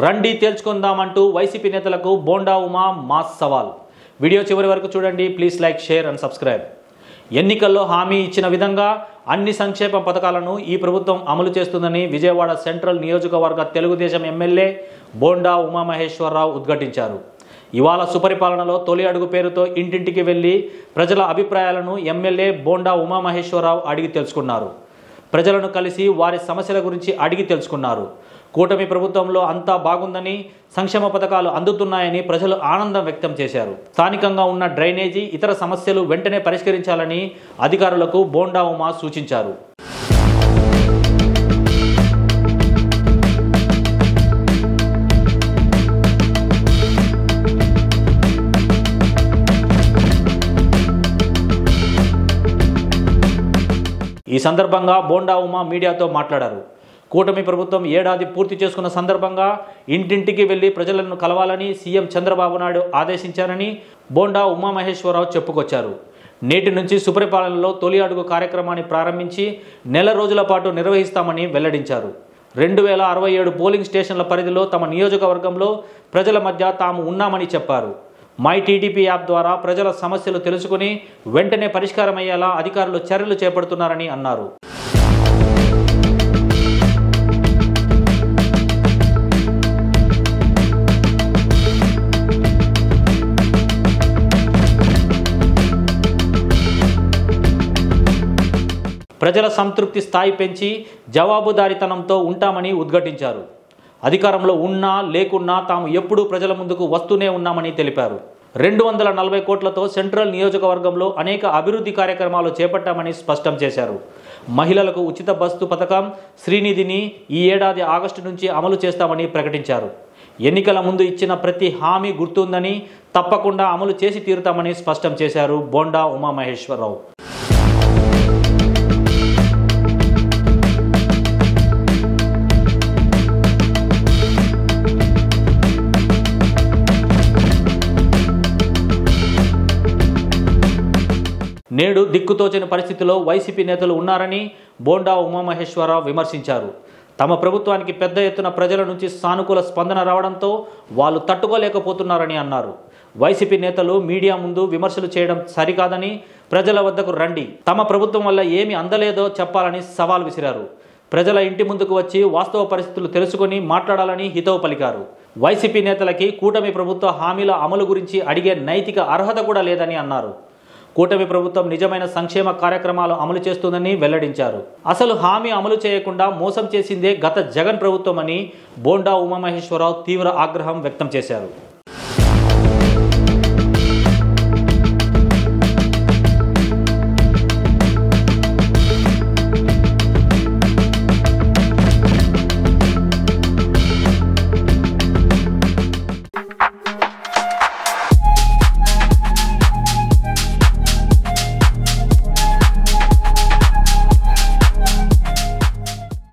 రండి తేల్చుకుందామంటూ వైసీపీ నేతలకు బోండా ఉమా మాస్ సవాల్. వీడియో చివరి వరకు చూడండి. Please like, share and subscribe. ఎన్నికల్లో హామీ ఇచ్చిన విధంగా అన్ని సంక్షేమ పథకాలను ఈ ప్రభుత్వం అమలు చేస్తుందని విజయవాడ సెంట్రల్ నియోజకవర్గ తెలుగుదేశం ఎమ్మెల్యే బోండా ఉమామహేశ్వరరావు ఉద్ఘాటించారు. ఇవాళ సుపరిపాలనలో తొలి అడుగు పేరుతో ఇంటింటికి వెళ్లి ప్రజల అభిప్రాయాలను ఎమ్మెల్యే బోండా ఉమామహేశ్వరరావు అడిగి తెలుసుకున్నారు. ప్రజలను కలిసి వారి సమస్యల గురించి అడిగి తెలుసుకున్నారు. కూటమి ప్రభుత్వంలో అంతా బాగుందని, సంక్షేమ పథకాలు అందుతున్నాయని ప్రజలు ఆనందం వ్యక్తం చేశారు. స్థానికంగా ఉన్న డ్రైనేజీ, ఇతర సమస్యలు వెంటనే పరిష్కరించాలని అధికారులకు బోండా ఉమా సూచించారు. ఈ సందర్భంగా బోండా ఉమా మీడియాతో మాట్లాడారు. కూటమి ప్రభుత్వం ఏడాది పూర్తి చేసుకున్న సందర్భంగా ఇంటింటికి వెళ్లి ప్రజలను కలవాలని సీఎం చంద్రబాబు నాయుడు ఆదేశించారని బోండా ఉమామహేశ్వరరావు చెప్పుకొచ్చారు. నేటి నుంచి సుపరిపాలనలో తొలి అడుగు కార్యక్రమాన్ని ప్రారంభించి నెల రోజుల పాటు నిర్వహిస్తామని వెల్లడించారు. 2067 పోలింగ్ స్టేషన్ల పరిధిలో తమ నియోజకవర్గంలో ప్రజల మధ్య తాము ఉన్నామని చెప్పారు. మై టీడీపీ యాప్ ద్వారా ప్రజల సమస్యలు తెలుసుకుని వెంటనే పరిష్కారమయ్యేలా అధికారులు చర్యలు చేపడుతున్నారని అన్నారు. ప్రజల సంతృప్తి స్థాయి పెంచి జవాబుదారీతనంతో ఉంటామని ఉద్ఘాటించారు. అధికారంలో ఉన్నా లేకున్నా తాము ఎప్పుడూ ప్రజల ముందుకు వస్తూనే ఉన్నామని తెలిపారు. 240 కోట్లతో సెంట్రల్ నియోజకవర్గంలో అనేక అభివృద్ధి కార్యక్రమాలు చేపట్టామని స్పష్టం చేశారు. మహిళలకు ఉచిత బస్సు పథకం, శ్రీనిధిని ఈ ఏడాది ఆగస్టు నుంచి అమలు చేస్తామని ప్రకటించారు. ఎన్నికల ముందు ఇచ్చిన ప్రతి హామీ గుర్తుందని, తప్పకుండా అమలు చేసి తీరుతామని స్పష్టం చేశారు బోండా ఉమామహేశ్వరరావు. నేడు దిక్కుతోచని పరిస్థితిలో వైసీపీ నేతలు ఉన్నారని బోండా ఉమామహేశ్వరరావు విమర్శించారు. తమ ప్రభుత్వానికి పెద్ద ఎత్తున ప్రజల నుంచి సానుకూల స్పందన రావడంతో వాళ్ళు తట్టుకోలేకపోతున్నారని అన్నారు. వైసీపీ నేతలు మీడియా ముందు విమర్శలు చేయడం సరికాదని, ప్రజల వద్దకు రండి, తమ ప్రభుత్వం వల్ల ఏమి అందలేదో చెప్పాలని సవాల్ విసిరారు. ప్రజల ఇంటి ముందుకు వచ్చి వాస్తవ పరిస్థితులు తెలుసుకుని మాట్లాడాలని హితవు పలికారు. వైసీపీ నేతలకి కూటమి ప్రభుత్వ హామీల అమలు గురించి అడిగే నైతిక అర్హత కూడా లేదని అన్నారు. కూటమి ప్రభుత్వం నిజమైన సంక్షేమ కార్యక్రమాలు అమలు చేస్తుందని వెల్లడించారు. అసలు హామీ అమలు చేయకుండా మోసం చేసిందే గత జగన్ ప్రభుత్వం అని బోండా ఉమామహేశ్వరరావు తీవ్ర ఆగ్రహం వ్యక్తం చేశారు.